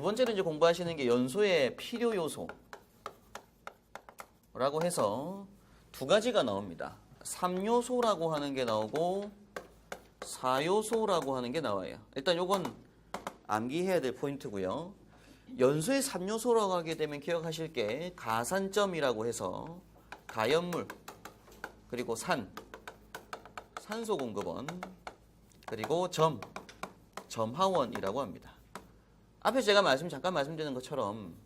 번째로 이제 공부하시는 게 연소의 필요 요소라고 해서 두 가지가 나옵니다. 3요소라고 하는 게 나오고 4요소라고 하는 게 나와요. 일단 요건 암기해야 될 포인트고요. 연소의 3요소라고 하게 되면 기억하실 게 가산점이라고 해서 가연물, 그리고 산소 공급원, 그리고 점하원이라고 합니다. 앞에 제가 잠깐 말씀드린 것처럼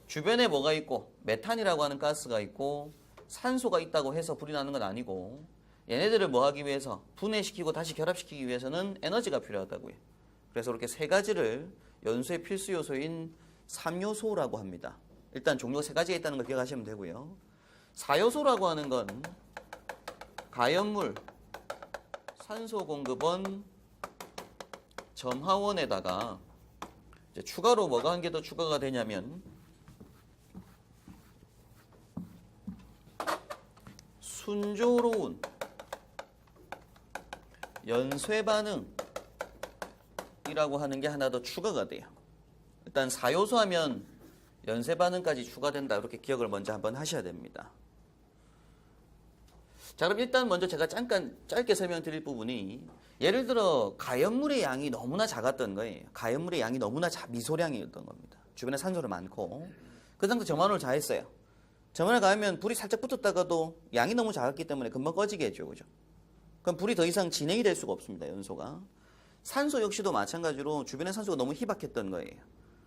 주변에 뭐가 있고 메탄이라고 하는 가스가 있고 산소가 있다고 해서 불이 나는 건 아니고 얘네들을 뭐 하기 위해서 분해시키고 다시 결합시키기 위해서는 에너지가 필요하다고요. 그래서 이렇게 세 가지를 연소의 필수 요소인 3요소라고 합니다. 일단 종류가 세 가지가 있다는 걸 기억하시면 되고요. 4요소라고 하는 건 가연물, 산소 공급원, 점하원에다가 이제 추가로 뭐가 한 개 더 추가가 되냐면 순조로운 연쇄 반응이라고 하는 게 하나 더 추가가 돼요. 일단 4요소 하면 연쇄 반응까지 추가된다. 이렇게 기억을 먼저 한번 하셔야 됩니다. 자, 그럼 일단 먼저 제가 잠깐 짧게 설명드릴 부분이 예를 들어 가연물의 양이 너무나 작았던 거예요. 가연물의 양이 너무나 미소량이었던 겁니다. 주변에 산소를 많고 그 상태 점화원을 자했어요. 점화원을 가하면 불이 살짝 붙었다가도 양이 너무 작았기 때문에 금방 꺼지게 해줘, 그죠? 그럼 불이 더 이상 진행이 될 수가 없습니다. 연소가. 산소 역시도 마찬가지로 주변에 산소가 너무 희박했던 거예요.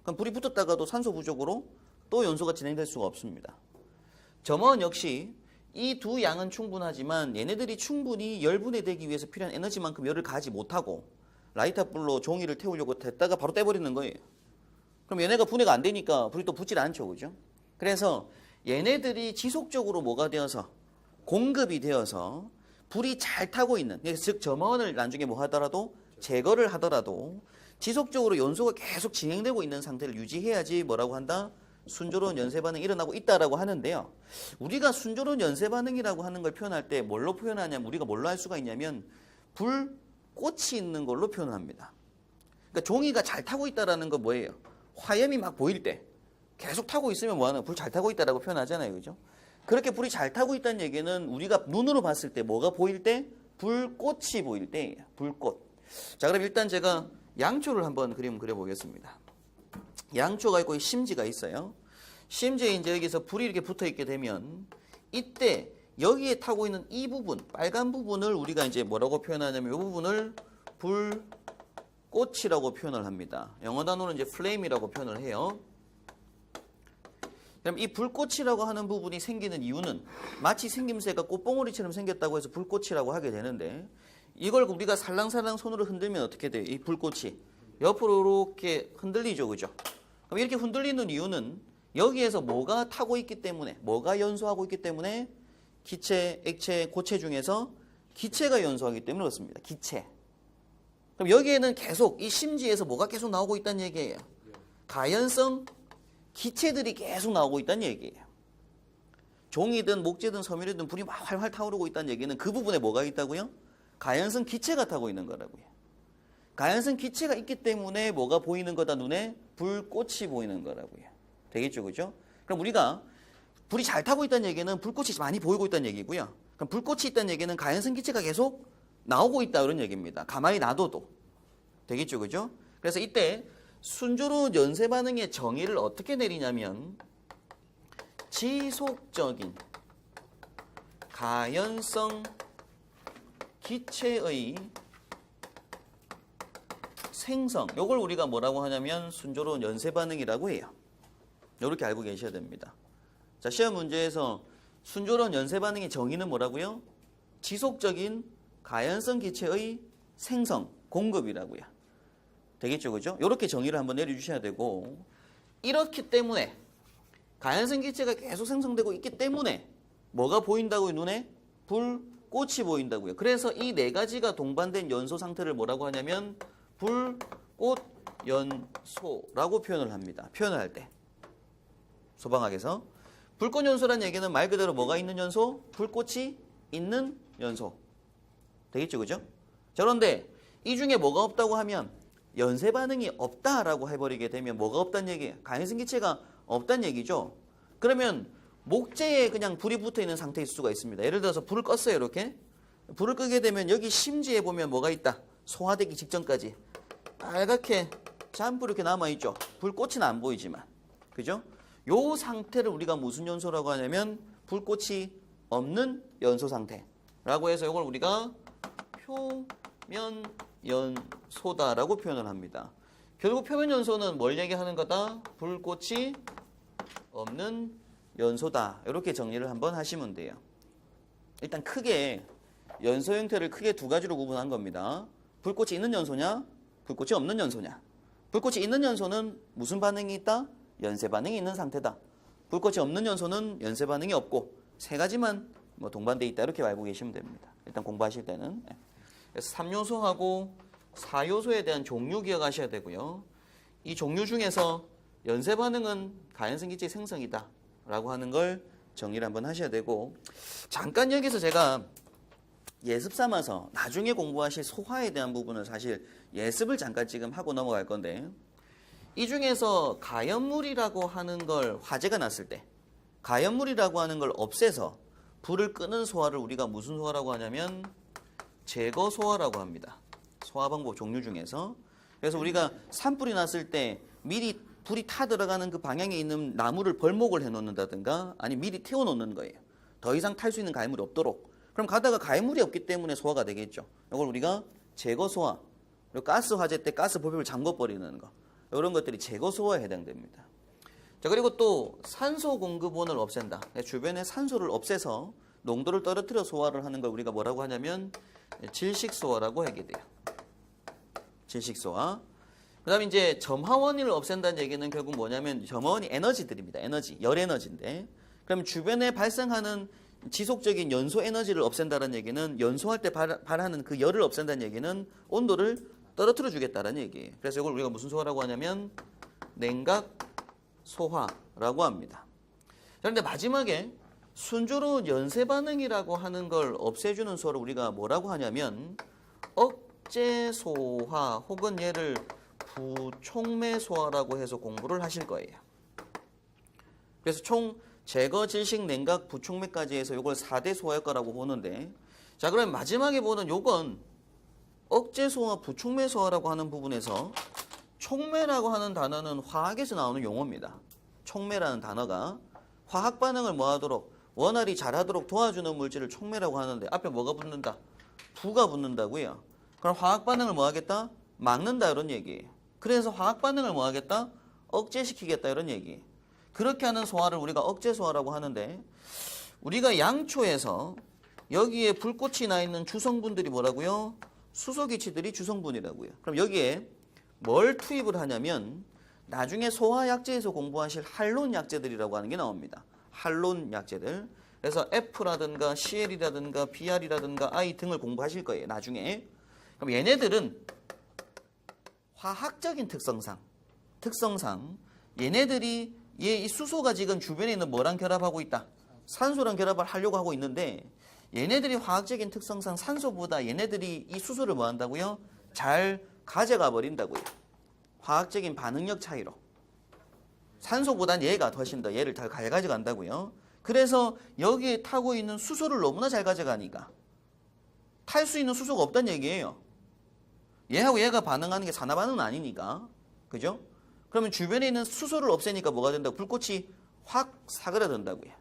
그럼 불이 붙었다가도 산소 부족으로 또 연소가 진행될 수가 없습니다. 점화원 역시 이 두 양은 충분하지만 얘네들이 충분히 열분해되기 위해서 필요한 에너지만큼 열을 가지 못하고 라이터 불로 종이를 태우려고 됐다가 바로 떼버리는 거예요. 그럼 얘네가 분해가 안 되니까 불이 또 붙질 않죠, 그죠? 그래서 얘네들이 지속적으로 뭐가 되어서 공급이 되어서 불이 잘 타고 있는, 즉 점화원을 나중에 뭐 하더라도 제거를 하더라도 지속적으로 연소가 계속 진행되고 있는 상태를 유지해야지 뭐라고 한다? 순조로운 연쇄 반응이 일어나고 있다라고 하는데요. 우리가 순조로운 연쇄 반응이라고 하는 걸 표현할 때 뭘로 표현하냐면 우리가 뭘로 할 수가 있냐면 불꽃이 있는 걸로 표현합니다. 그러니까 종이가 잘 타고 있다라는 건 뭐예요? 화염이 막 보일 때 계속 타고 있으면 뭐하는 불 잘 타고 있다라고 표현하잖아요, 그죠? 그렇게 불이 잘 타고 있다는 얘기는 우리가 눈으로 봤을 때 뭐가 보일 때? 불꽃이 보일 때예요. 불꽃. 자, 그럼 일단 제가 양초를 한번 그림 그려보겠습니다. 양초가 있고 심지가 있어요. 심지에 이제 여기서 불이 이렇게 붙어 있게 되면 이때 여기에 타고 있는 이 부분, 빨간 부분을 우리가 이제 뭐라고 표현하냐면 이 부분을 불꽃이라고 표현을 합니다. 영어 단어는 이제 flame이라고 표현을 해요. 그럼 이 불꽃이라고 하는 부분이 생기는 이유는 마치 생김새가 꽃봉오리처럼 생겼다고 해서 불꽃이라고 하게 되는데 이걸 우리가 살랑살랑 손으로 흔들면 어떻게 돼요? 이 불꽃이 옆으로 이렇게 흔들리죠, 그죠? 그럼 이렇게 흔들리는 이유는 여기에서 뭐가 타고 있기 때문에, 뭐가 연소하고 있기 때문에 기체, 액체, 고체 중에서 기체가 연소하기 때문에 그렇습니다. 기체. 그럼 여기에는 계속 이 심지에서 뭐가 계속 나오고 있다는 얘기예요. 가연성 기체들이 계속 나오고 있다는 얘기예요. 종이든 목재든 섬유류든 불이 막 활활 타오르고 있다는 얘기는 그 부분에 뭐가 있다고요? 가연성 기체가 타고 있는 거라고요. 가연성 기체가 있기 때문에 뭐가 보이는 거다 눈에? 불꽃이 보이는 거라고요. 되겠죠, 그죠? 그럼 우리가 불이 잘 타고 있다는 얘기는 불꽃이 많이 보이고 있다는 얘기고요. 그럼 불꽃이 있다는 얘기는 가연성 기체가 계속 나오고 있다 이런 얘기입니다. 가만히 놔둬도. 되겠죠, 그죠? 그래서 이때 순조로운 연쇄 반응의 정의를 어떻게 내리냐면 지속적인 가연성 기체의 생성, 요걸 우리가 뭐라고 하냐면 순조로운 연쇄 반응이라고 해요. 이렇게 알고 계셔야 됩니다. 자, 시험 문제에서 순조로운 연쇄 반응의 정의는 뭐라고요? 지속적인 가연성 기체의 생성, 공급이라고요. 되겠죠, 그죠? 이렇게 정의를 한번 내려주셔야 되고 이렇기 때문에 가연성 기체가 계속 생성되고 있기 때문에 뭐가 보인다고요, 눈에? 불꽃이 보인다고요. 그래서 이 네 가지가 동반된 연소 상태를 뭐라고 하냐면 불꽃 연소라고 표현을 합니다. 표현을 할 때. 소방학에서. 불꽃 연소라는 얘기는 말 그대로 뭐가 있는 연소? 불꽃이 있는 연소. 되겠죠, 그죠? 자, 그런데 이 중에 뭐가 없다고 하면 연쇄 반응이 없다라고 해버리게 되면 뭐가 없다는 얘기예요? 가연성 기체가 없다는 얘기죠. 그러면 목재에 그냥 불이 붙어 있는 상태일 수가 있습니다. 예를 들어서 불을 껐어요. 이렇게 불을 끄게 되면 여기 심지에 보면 뭐가 있다? 소화되기 직전까지 빨갛게 잔불 이렇게 남아있죠. 불꽃은 안 보이지만, 그죠? 요 상태를 우리가 무슨 연소라고 하냐면 불꽃이 없는 연소 상태라고 해서 이걸 우리가 표면 연소다라고 표현을 합니다. 결국 표면 연소는 뭘 얘기하는 거다? 불꽃이 없는 연소다. 이렇게 정리를 한번 하시면 돼요. 일단 크게 연소 형태를 크게 두 가지로 구분한 겁니다. 불꽃이 있는 연소냐? 불꽃이 없는 연소냐? 불꽃이 있는 연소는 무슨 반응이 있다? 연쇄 반응이 있는 상태다. 불꽃이 없는 연소는 연쇄 반응이 없고 세 가지만 뭐 동반돼 있다. 이렇게 알고 계시면 됩니다. 일단 공부하실 때는. 그래서 3요소하고 4요소에 대한 종류 기억하셔야 되고요. 이 종류 중에서 연쇄 반응은 가연성 기체 생성이다 라고 하는 걸 정리를 한번 하셔야 되고, 잠깐 여기서 제가 예습 삼아서 나중에 공부하실 소화에 대한 부분은 사실 예습을 잠깐 지금 하고 넘어갈 건데, 이 중에서 가연물이라고 하는 걸 화재가 났을 때 가연물이라고 하는 걸 없애서 불을 끄는 소화를 우리가 무슨 소화라고 하냐면 제거 소화라고 합니다. 소화 방법 종류 중에서. 그래서 우리가 산불이 났을 때 미리 불이 타 들어가는 그 방향에 있는 나무를 벌목을 해 놓는다든가 아니 미리 태워 놓는 거예요. 더 이상 탈 수 있는 가연물이 없도록. 그럼 가다가 가연물이 없기 때문에 소화가 되겠죠. 이걸 우리가 제거 소화. 그리고 가스 화재 때 가스 보급을 잠궈 버리는 거. 이런 것들이 제거 소화에 해당됩니다. 자, 그리고 또 산소 공급원을 없앤다. 주변에 산소를 없애서 농도를 떨어뜨려 소화를 하는 걸 우리가 뭐라고 하냐면 질식소화라고 하게 돼요. 질식소화. 그 다음에 이제 점화원을 없앤다는 얘기는 결국 뭐냐면 점화원이 에너지들입니다. 에너지, 열 에너지인데. 그럼 주변에 발생하는 지속적인 연소 에너지를 없앤다는 얘기는 연소할 때 발하는 그 열을 없앤다는 얘기는 온도를 떨어뜨려 주겠다는 얘기예요. 그래서 이걸 우리가 무슨 소화라고 하냐면 냉각 소화라고 합니다. 그런데 마지막에 순조로운 연쇄 반응이라고 하는 걸 없애주는 소화를 우리가 뭐라고 하냐면 억제 소화 혹은 얘를 부촉매 소화라고 해서 공부를 하실 거예요. 그래서 총 제거, 질식, 냉각, 부촉매까지 해서 이걸 4대 소화일 거라고 보는데, 자, 그러면 마지막에 보는 요건 억제 소화, 부촉매 소화라고 하는 부분에서 촉매라고 하는 단어는 화학에서 나오는 용어입니다. 촉매라는 단어가 화학 반응을 뭐 하도록 원활히 잘하도록 도와주는 물질을 촉매라고 하는데 앞에 뭐가 붙는다? 부가 붙는다고요. 그럼 화학 반응을 뭐 하겠다? 막는다 이런 얘기예요. 그래서 화학 반응을 뭐 하겠다? 억제시키겠다 이런 얘기예요. 그렇게 하는 소화를 우리가 억제 소화라고 하는데, 우리가 양초에서 여기에 불꽃이 나 있는 주성분들이 뭐라고요? 수소기체들이 주성분이라고요. 그럼 여기에 뭘 투입을 하냐면 나중에 소화약제에서 공부하실 할론 약제들이라고 하는 게 나옵니다. 할론 약제들. 그래서 F라든가 CL이라든가 BR이라든가 I 등을 공부하실 거예요. 나중에. 그럼 얘네들은 화학적인 특성상 얘네들이 이 수소가 지금 주변에 있는 뭐랑 결합하고 있다? 산소랑 결합을 하려고 하고 있는데, 얘네들이 화학적인 특성상 산소보다 얘네들이 이 수소를 뭐 한다고요? 잘 가져가 버린다고요. 화학적인 반응력 차이로. 산소보단 얘가 훨씬 더 얘를 잘 가져간다고요. 그래서 여기에 타고 있는 수소를 너무나 잘 가져가니까 탈 수 있는 수소가 없다는 얘기예요. 얘하고 얘가 반응하는 게 산화 반응은 아니니까. 그죠? 그러면 주변에 있는 수소를 없애니까 뭐가 된다고? 불꽃이 확 사그라든다고요.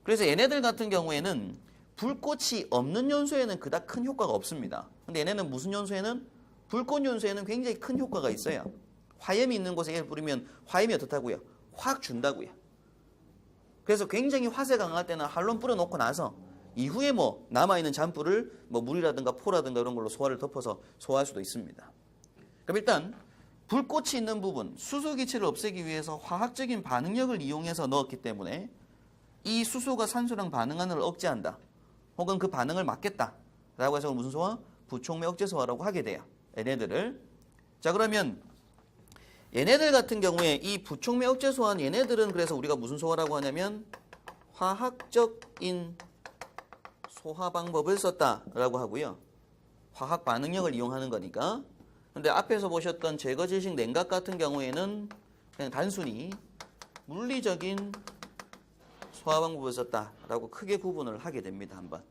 그래서 얘네들 같은 경우에는 불꽃이 없는 연소에는 그닥 큰 효과가 없습니다. 근데 얘네는 무슨 연소에는? 불꽃 연소에는 굉장히 큰 효과가 있어요. 화염이 있는 곳에 얘를 뿌리면 화염이 어떻다고요? 확 준다고요. 그래서 굉장히 화세 강할 때는 할론 뿌려놓고 나서 이후에 뭐 남아있는 잔불을 뭐 물이라든가 포라든가 이런 걸로 소화를 덮어서 소화할 수도 있습니다. 그럼 일단 불꽃이 있는 부분, 수소기체를 없애기 위해서 화학적인 반응력을 이용해서 넣었기 때문에 이 수소가 산소랑 반응하는 걸 억제한다. 혹은 그 반응을 막겠다라고 해서 무슨 소화? 부촉매 억제 소화라고 하게 돼요. 얘네들을. 자, 그러면 얘네들 같은 경우에 이 부촉매 억제 소화는 얘네들은 그래서 우리가 무슨 소화라고 하냐면 화학적인 소화 방법을 썼다라고 하고요. 화학 반응력을 이용하는 거니까. 근데 앞에서 보셨던 제거 질식 냉각 같은 경우에는 그냥 단순히 물리적인 소화 방법을 썼다라고 크게 구분을 하게 됩니다. 한번.